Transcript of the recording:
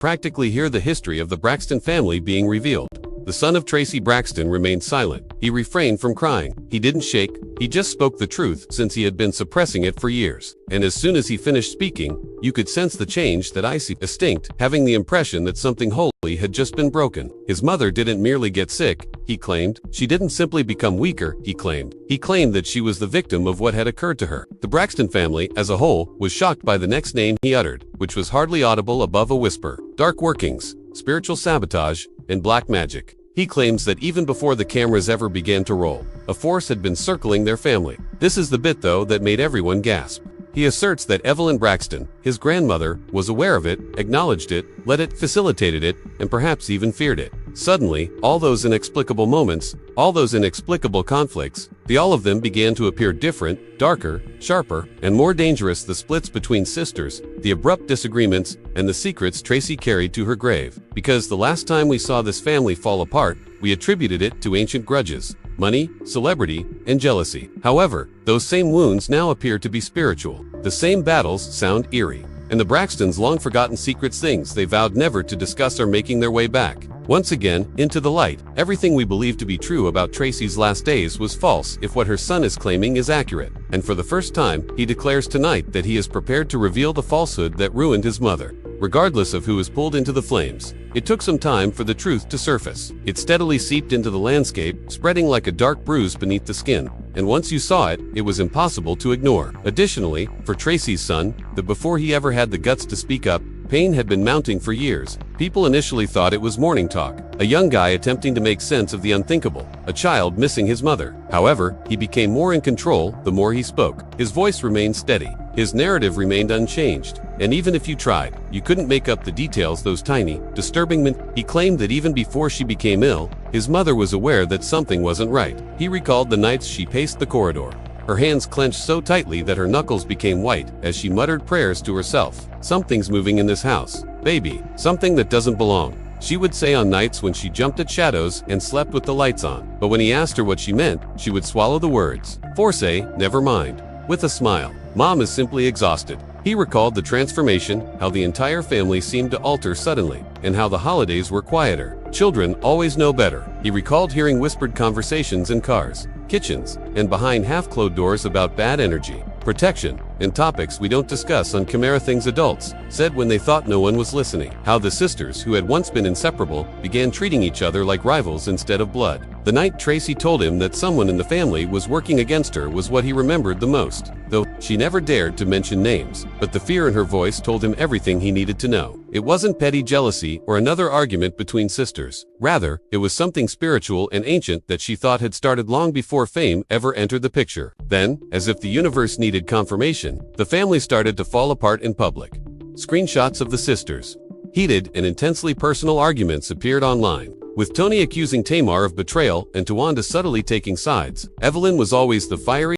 practically hear the history of the Braxton family being revealed. The son of Traci Braxton remained silent. He refrained from crying. He didn't shake. He just spoke the truth since he had been suppressing it for years. And as soon as he finished speaking, you could sense the change, that icy instinct, having the impression that something holy had just been broken. His mother didn't merely get sick, he claimed. She didn't simply become weaker, he claimed. He claimed that she was the victim of what had occurred to her. The Braxton family, as a whole, was shocked by the next name he uttered, which was hardly audible above a whisper. Dark workings, spiritual sabotage, and black magic. He claims that even before the cameras ever began to roll, a force had been circling their family. This is the bit, though, that made everyone gasp. He asserts that Evelyn Braxton, his grandmother, was aware of it, acknowledged it, led it, facilitated it, and perhaps even feared it. Suddenly, all those inexplicable moments, all those inexplicable conflicts, all of them began to appear different, darker, sharper, and more dangerous. The splits between sisters, the abrupt disagreements, and the secrets Traci carried to her grave. Because the last time we saw this family fall apart, we attributed it to ancient grudges, money, celebrity, and jealousy. However, those same wounds now appear to be spiritual. The same battles sound eerie. And the Braxtons' long-forgotten secrets, things they vowed never to discuss, are making their way back. Once again, into the light. Everything we believed to be true about Traci's last days was false if what her son is claiming is accurate. And for the first time, he declares tonight that he is prepared to reveal the falsehood that ruined his mother. Regardless of who is pulled into the flames, it took some time for the truth to surface. It steadily seeped into the landscape, spreading like a dark bruise beneath the skin. And once you saw it, it was impossible to ignore. Additionally, for Traci's son, before he ever had the guts to speak up, pain had been mounting for years. People initially thought it was morning talk, a young guy attempting to make sense of the unthinkable, a child missing his mother. However, he became more in control the more he spoke. His voice remained steady. His narrative remained unchanged, and even if you tried, you couldn't make up the details, those tiny, disturbing moments. He claimed that even before she became ill, his mother was aware that something wasn't right. He recalled the nights she paced the corridor, her hands clenched so tightly that her knuckles became white as she muttered prayers to herself. "Something's moving in this house, baby, something that doesn't belong," she would say on nights when she jumped at shadows and slept with the lights on. But when he asked her what she meant, she would swallow the words, "Forse, never mind," with a smile. "Mom is simply exhausted." He recalled the transformation, how the entire family seemed to alter suddenly, and how the holidays were quieter. Children always know better. He recalled hearing whispered conversations in cars, kitchens, and behind half-closed doors about bad energy, protection, and topics we don't discuss on camera, things adults said when they thought no one was listening. How the sisters, who had once been inseparable, began treating each other like rivals instead of blood. The night Traci told him that someone in the family was working against her was what he remembered the most, though she never dared to mention names. But the fear in her voice told him everything he needed to know. It wasn't petty jealousy or another argument between sisters. Rather, it was something spiritual and ancient that she thought had started long before fame ever entered the picture. Then, as if the universe needed confirmation, the family started to fall apart in public. Screenshots of the sisters' heated and intensely personal arguments appeared online, with Tony accusing Tamar of betrayal and Tawanda subtly taking sides. Evelyn was always the fiery